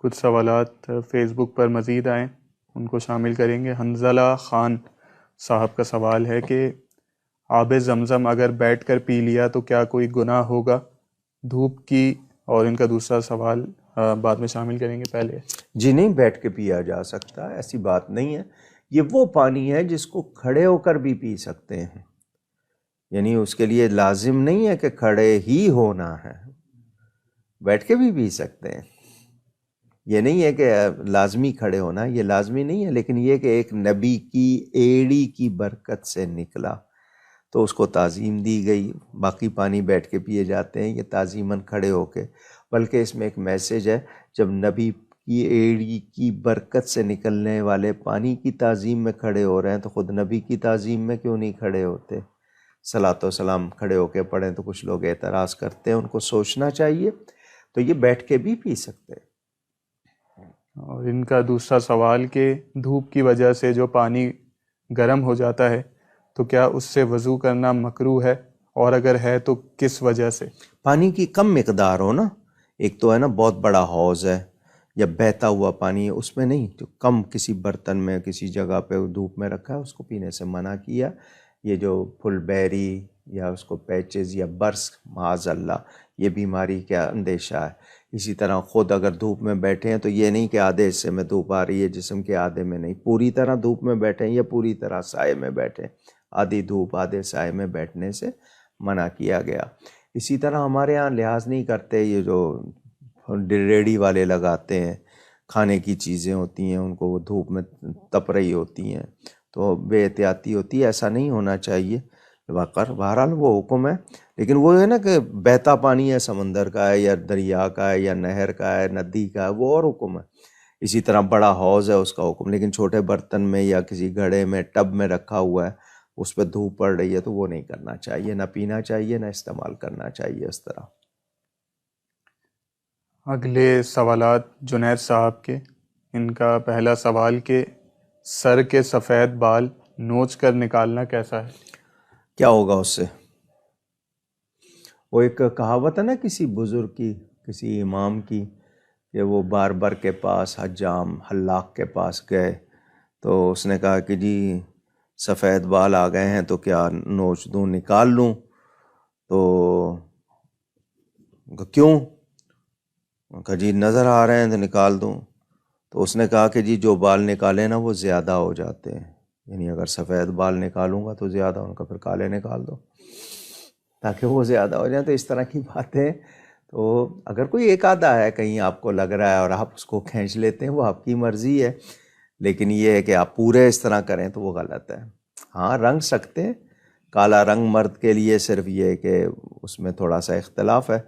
کچھ سوالات فیس بک پر مزید آئیں، ان کو شامل کریں گے۔ حنزلہ خان صاحب کا سوال ہے کہ آب زمزم اگر بیٹھ کر پی لیا تو کیا کوئی گناہ ہوگا؟ دھوپ کی، اور ان کا دوسرا سوال بعد میں شامل کریں گے، پہلے جی نہیں، بیٹھ کے پیا جا سکتا، ایسی بات نہیں ہے۔ یہ وہ پانی ہے جس کو کھڑے ہو کر بھی پی سکتے ہیں، یعنی اس کے لیے لازم نہیں ہے کہ کھڑے ہی ہونا ہے، بیٹھ کے بھی پی سکتے ہیں۔ یہ نہیں ہے کہ لازمی کھڑے ہونا، یہ لازمی نہیں ہے، لیکن یہ کہ ایک نبی کی ایڑی کی برکت سے نکلا تو اس کو تعظیم دی گئی۔ باقی پانی بیٹھ کے پیے جاتے ہیں، یہ تعظیماً کھڑے ہو کے، بلکہ اس میں ایک میسیج ہے، جب نبی کی ایڑی کی برکت سے نکلنے والے پانی کی تعظیم میں کھڑے ہو رہے ہیں تو خود نبی کی تعظیم میں کیوں نہیں کھڑے ہوتے؟ صلاۃ و سلام کھڑے ہو کے پڑھیں تو کچھ لوگ اعتراض کرتے ہیں، ان کو سوچنا چاہیے۔ تو یہ بیٹھ کے بھی پی سکتے ہیں۔ اور ان کا دوسرا سوال کہ دھوپ کی وجہ سے جو پانی گرم ہو جاتا ہے تو کیا اس سے وضو کرنا مکروہ ہے، اور اگر ہے تو کس وجہ سے؟ پانی کی کم مقدار ہو نا، ایک تو ہے نا بہت بڑا حوض ہے یا بہتا ہوا پانی ہے، اس میں نہیں، جو کم کسی برتن میں کسی جگہ پہ دھوپ میں رکھا ہے اس کو پینے سے منع کیا۔ یہ جو پھل بیری یا اس کو پیچز یا برس، معاذ اللہ، یہ بیماری کا اندیشہ ہے۔ اسی طرح خود اگر دھوپ میں بیٹھے ہیں تو یہ نہیں کہ آدھے حصے میں دھوپ آ رہی ہے جسم کے، آدھے میں نہیں، پوری طرح دھوپ میں بیٹھیں یا پوری طرح سائے میں بیٹھیں، آدھی دھوپ آدھے سائے میں بیٹھنے سے منع کیا گیا۔ اسی طرح ہمارے ہاں لحاظ نہیں کرتے، یہ جو ریڑھی والے لگاتے ہیں، کھانے کی چیزیں ہوتی ہیں ان کو وہ دھوپ میں تپ رہی ہوتی ہیں تو بے احتیاطی ہوتی ہے، ایسا نہیں ہونا چاہیے۔ بہرحال وہ حکم ہے، لیکن وہ ہے نا کہ بہتا پانی ہے، سمندر کا ہے یا دریا کا ہے یا نہر کا ہے، ندی کا ہے، وہ اور حکم ہے۔ اسی طرح بڑا حوض ہے اس کا حکم، لیکن چھوٹے برتن میں یا کسی گھڑے میں ٹب میں رکھا ہوا ہے، اس پہ دھوپ پڑ رہی ہے تو وہ نہیں کرنا چاہیے، نہ پینا چاہیے نہ استعمال کرنا چاہیے اس طرح۔ اگلے سوالات جنید صاحب کے، ان کا پہلا سوال کہ سر کے سفید بال نوچ کر نکالنا کیسا ہے؟ کیا ہوگا اس سے؟ وہ ایک کہاوت ہے نا کسی بزرگ کی، کسی امام کی، کہ وہ باربر کے پاس، حجام حلاق کے پاس گئے تو اس نے کہا کہ جی سفید بال آ گئے ہیں تو کیا نوچ دوں، نکال لوں؟ تو کیوں؟ کہا جی نظر آ رہے ہیں تو نکال دوں۔ تو اس نے کہا کہ جی جو بال نکالے نا وہ زیادہ ہو جاتے ہیں، یعنی اگر سفید بال نکالوں گا تو زیادہ، ان کا پھر کالے نکال دو تاکہ وہ زیادہ ہو جائیں۔ تو اس طرح کی باتیں، تو اگر کوئی ایک آدھا ہے کہیں آپ کو لگ رہا ہے اور آپ اس کو کھینچ لیتے ہیں، وہ آپ کی مرضی ہے، لیکن یہ ہے کہ آپ پورے اس طرح کریں تو وہ غلط ہے۔ ہاں رنگ سکتے ہیں، کالا رنگ مرد کے لیے صرف یہ ہے کہ اس میں تھوڑا سا اختلاف ہے،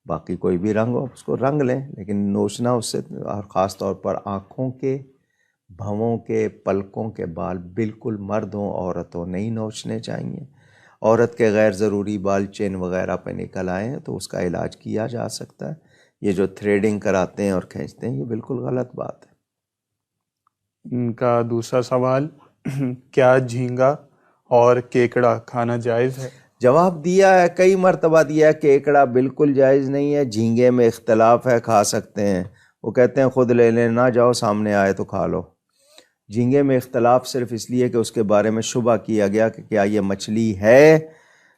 باقی کوئی بھی رنگ ہو اس کو رنگ لیں، لیکن نوچنا اس سے، اور خاص طور پر آنکھوں کے، بھووں کے، پلکوں کے بال بالکل مرد ہوں عورت ہو نہیں نوچنے چاہیے۔ عورت کے غیر ضروری بال چین وغیرہ پہ نکل آئے ہیں تو اس کا علاج کیا جا سکتا ہے۔ یہ جو تھریڈنگ کراتے ہیں اور کھینچتے ہیں یہ بالکل غلط بات ہے۔ ان کا دوسرا سوال کیا جھینگا اور کیکڑا کھانا جائز ہے؟ جواب دیا ہے، کئی مرتبہ دیا ہے، کیکڑا بالکل جائز نہیں ہے، جھینگے میں اختلاف ہے، کھا سکتے ہیں، وہ کہتے ہیں خود لے لیں، نہ جاؤ سامنے آئے تو کھا لو۔ جھینگے میں اختلاف صرف اس لیے کہ اس کے بارے میں شبہ کیا گیا کہ کیا یہ مچھلی ہے،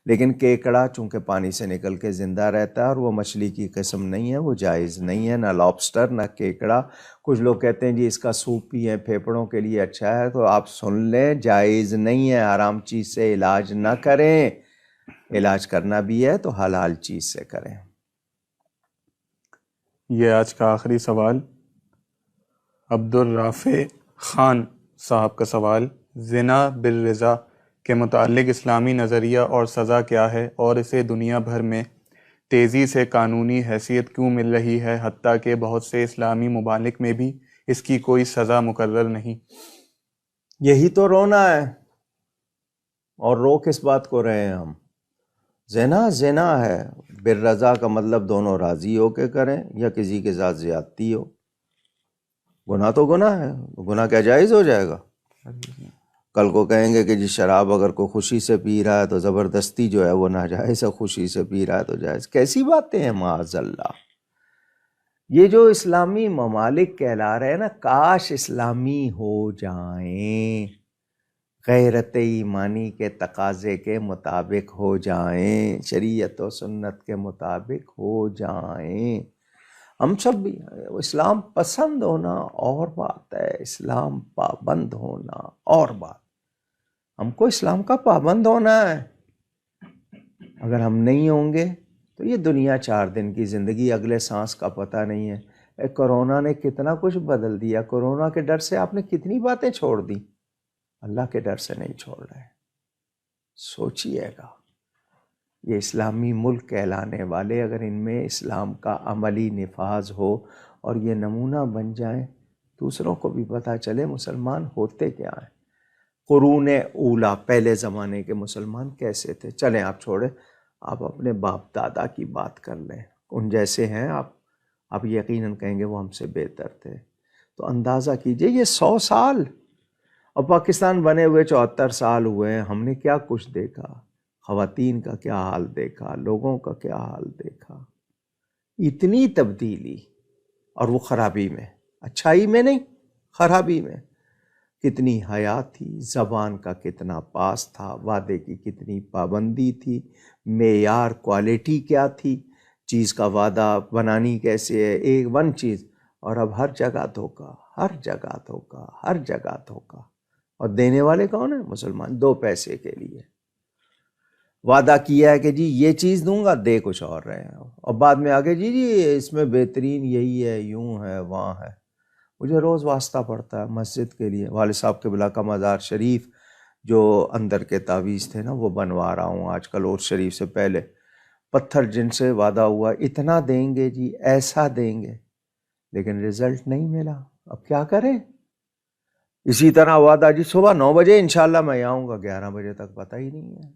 لیکن کیکڑا چونکہ پانی سے نکل کے زندہ رہتا ہے اور وہ مچھلی کی قسم نہیں ہے، وہ جائز نہیں ہے، نہ لابسٹر نہ کیکڑا۔ کچھ لوگ کہتے ہیں جی اس کا سوپ پیئیں پھیپھڑوں کے لیے اچھا ہے، تو آپ سن لیں جائز نہیں ہے، حرام چیز سے علاج نہ کریں، علاج کرنا بھی ہے تو حلال چیز سے کریں۔ یہ آج کا آخری سوال عبدالرافع خان صاحب کا سوال، زنا بالرضا کے متعلق اسلامی نظریہ اور سزا کیا ہے، اور اسے دنیا بھر میں تیزی سے قانونی حیثیت کیوں مل رہی ہے، حتیٰ کہ بہت سے اسلامی ممالک میں بھی اس کی کوئی سزا مقرر نہیں؟ یہی تو رونا ہے، اور رو کس بات کو رہے ہیں ہم؟ زنا زنا ہے، بالرضا کا مطلب دونوں راضی ہو کے کریں یا کسی کے ساتھ زیادتی ہو، گناہ تو گناہ ہے، گناہ کیا جائز ہو جائے گا؟ کل کو کہیں گے کہ جی شراب اگر کوئی خوشی سے پی رہا ہے تو زبردستی جو ہے وہ ناجائز ہے، خوشی سے پی رہا ہے تو جائز، کیسی باتیں ہیں معاذ اللہ۔ یہ جو اسلامی ممالک کہلا رہے ہیں نا، کاش اسلامی ہو جائیں، غیرت ایمانی کے تقاضے کے مطابق ہو جائیں، شریعت و سنت کے مطابق ہو جائیں۔ ہم سب بھی اسلام پسند ہونا اور بات ہے، اسلام پابند ہونا اور بات۔ ہم کو اسلام کا پابند ہونا ہے۔ اگر ہم نہیں ہوں گے تو یہ دنیا 4 دن کی زندگی، اگلے سانس کا پتہ نہیں ہے۔ کورونا نے کتنا کچھ بدل دیا، کورونا کے ڈر سے آپ نے کتنی باتیں چھوڑ دی، اللہ کے ڈر سے نہیں چھوڑ رہے۔ سوچئے گا، یہ اسلامی ملک کہلانے والے اگر ان میں اسلام کا عملی نفاذ ہو اور یہ نمونہ بن جائیں، دوسروں کو بھی پتہ چلے مسلمان ہوتے کیا ہیں۔ قرون اولا، پہلے زمانے کے مسلمان کیسے تھے؟ چلیں آپ چھوڑیں، آپ اپنے باپ دادا کی بات کر لیں، ان جیسے ہیں آپ یقیناً کہیں گے وہ ہم سے بہتر تھے۔ تو اندازہ کیجئے یہ 100 سال، اور پاکستان بنے ہوئے 74 سال ہوئے ہیں، ہم نے کیا کچھ دیکھا، خواتین کا کیا حال دیکھا، لوگوں کا کیا حال دیکھا، اتنی تبدیلی، اور وہ خرابی میں، اچھائی میں نہیں، خرابی میں۔ کتنی حیا تھی، زبان کا کتنا پاس تھا، وعدے کی کتنی پابندی تھی، معیار کوالٹی کیا تھی، چیز کا وعدہ بنانی کیسے ہے، ایک ون چیز، اور اب ہر جگہ دھوکہ، ہر جگہ دھوکہ، ہر جگہ دھوکہ۔ اور دینے والے کون ہیں؟ مسلمان، 2 پیسے کے لیے وعدہ کیا ہے کہ جی یہ چیز دوں گا، دے کچھ اور رہے ہیں، اور بعد میں آگے جی اس میں بہترین یہی ہے، یوں ہے، وہاں ہے۔ مجھے روز واسطہ پڑتا ہے مسجد کے لیے، والد صاحب قبلہ کا مزار شریف جو اندر کے تعویذ تھے نا وہ بنوا رہا ہوں آج کل، عرس شریف سے پہلے۔ پتھر جن سے وعدہ ہوا اتنا دیں گے جی، ایسا دیں گے، لیکن رزلٹ نہیں ملا، اب کیا کریں؟ اسی طرح وعدہ جی صبح 9 بجے انشاءاللہ میں آؤں گا، 11 بجے تک پتہ ہی نہیں ہے،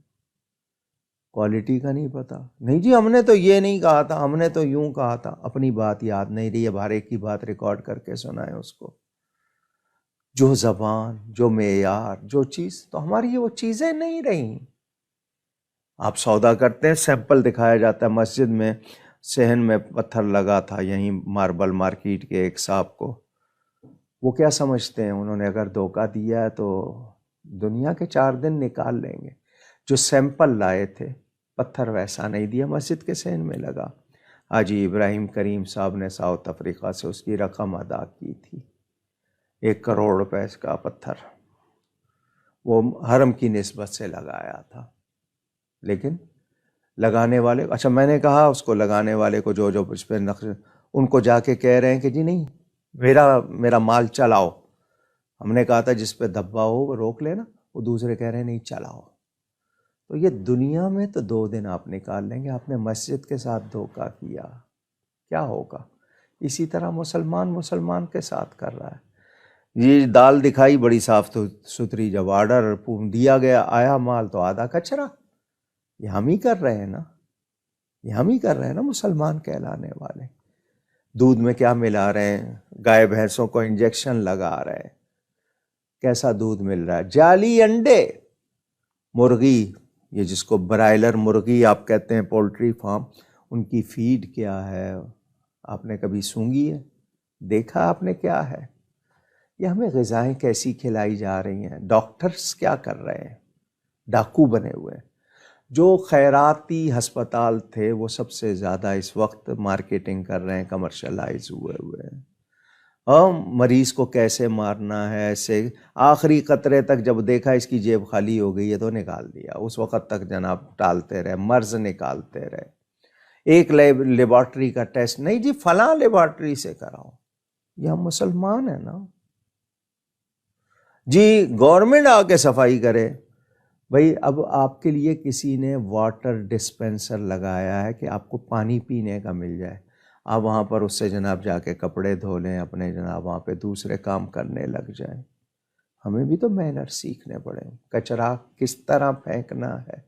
کوالٹی کا نہیں پتہ۔ نہیں جی ہم نے تو یہ نہیں کہا تھا، ہم نے تو یوں کہا تھا، اپنی بات یاد نہیں رہی، اب ہر ایک کی بات ریکارڈ کر کے سنائیں اس کو۔ جو زبان، جو معیار، جو چیز، تو ہماری یہ وہ چیزیں نہیں رہیں۔ آپ سودا کرتے ہیں، سیمپل دکھایا جاتا ہے مسجد میں، صحن میں پتھر لگا تھا یہیں ماربل مارکیٹ کے ایک صاحب کو، وہ کیا سمجھتے ہیں انہوں نے اگر دھوکہ دیا ہے تو دنیا کے 4 دن نکال لیں گے۔ جو سیمپل لائے تھے پتھر ویسا نہیں دیا، مسجد کے صحن میں لگا۔ حاجی ابراہیم کریم صاحب نے ساؤتھ افریقہ سے اس کی رقم ادا کی تھی، 1 کروڑ روپے کا پتھر، وہ حرم کی نسبت سے لگایا تھا، لیکن لگانے والے، اچھا میں نے کہا اس کو لگانے والے کو جو اس پہ نقش، ان کو جا کے کہہ رہے ہیں کہ جی نہیں میرا مال چلاؤ۔ ہم نے کہا تھا جس پہ دھبا ہو وہ روک لینا، وہ دوسرے کہہ رہے ہیں نہیں چلاؤ۔ تو یہ دنیا میں تو 2 دن آپ نکال لیں گے، آپ نے مسجد کے ساتھ دھوکہ کیا، کیا ہوگا؟ اسی طرح مسلمان کے ساتھ کر رہا ہے۔ یہ دال دکھائی بڑی صاف ستھری، جب آرڈر دیا گیا آیا مال تو آدھا کچرا۔ یہ ہم ہی کر رہے ہیں نا، یہ ہم ہی کر رہے ہیں نا مسلمان کہلانے والے۔ دودھ میں کیا ملا رہے ہیں؟ گائے بھینسوں کو انجیکشن لگا رہے ہیں، کیسا دودھ مل رہا ہے؟ جعلی انڈے، مرغی، یہ جس کو برائلر مرغی آپ کہتے ہیں، پولٹری فارم، ان کی فیڈ کیا ہے؟ آپ نے کبھی سونگھی ہے؟ دیکھا آپ نے کیا ہے؟ یہ ہمیں غذائیں کیسی کھلائی جا رہی ہیں؟ ڈاکٹرز کیا کر رہے ہیں؟ ڈاکو بنے ہوئے ہیں۔ جو خیراتی ہسپتال تھے وہ سب سے زیادہ اس وقت مارکیٹنگ کر رہے ہیں، کمرشلائز ہوئے ہیں۔ مریض کو کیسے مارنا ہے، ایسے آخری قطرے تک جب دیکھا اس کی جیب خالی ہو گئی ہے تو نکال دیا، اس وقت تک جناب ٹالتے رہے، مرض نکالتے رہے۔ ایک لیبارٹری کا ٹیسٹ نہیں جی فلاں لیبارٹری سے کراؤ۔ یہ ہم مسلمان ہیں نا جی، گورنمنٹ آ کے صفائی کرے۔ بھئی اب آپ کے لیے کسی نے واٹر ڈسپینسر لگایا ہے کہ آپ کو پانی پینے کا مل جائے، آپ وہاں پر اس سے جناب جا کے کپڑے دھو لیں اپنے، جناب وہاں پہ دوسرے کام کرنے لگ جائیں۔ ہمیں بھی تو مینر سیکھنے پڑیں، کچرا کس طرح پھینکنا ہے،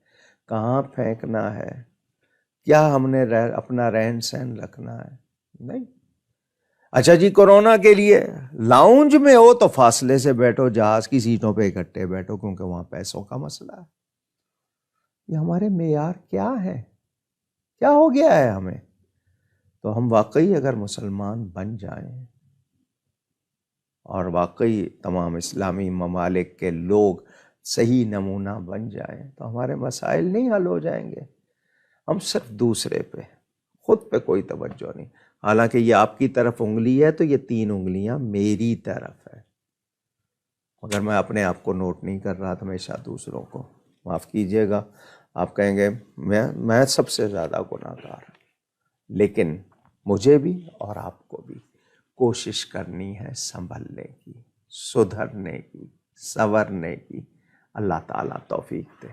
کہاں پھینکنا ہے، کیا ہم نے اپنا رہن سہن رکھنا ہے۔ نہیں، اچھا جی کورونا کے لیے لاؤنج میں ہو تو فاصلے سے بیٹھو، جہاز کی سیٹوں پہ اکٹھے بیٹھو، کیونکہ وہاں پیسوں کا مسئلہ ہے۔ یہ ہمارے معیار کیا ہے؟ کیا ہو گیا ہے ہمیں؟ تو ہم واقعی اگر مسلمان بن جائیں اور واقعی تمام اسلامی ممالک کے لوگ صحیح نمونہ بن جائیں تو ہمارے مسائل نہیں حل ہو جائیں گے. ہم صرف دوسرے پہ، خود پہ کوئی توجہ نہیں. حالانکہ یہ آپ کی طرف انگلی ہے تو یہ 3 انگلیاں میری طرف ہے، مگر میں اپنے آپ کو نوٹ نہیں کر رہا تھا، ہمیشہ دوسروں کو. معاف کیجئے گا، آپ کہیں گے میں سب سے زیادہ گناہ گار ہوں، لیکن مجھے بھی اور آپ کو بھی کوشش کرنی ہے سنبھلنے کی، سدھرنے کی، سنورنے کی. اللہ تعالیٰ توفیق دے.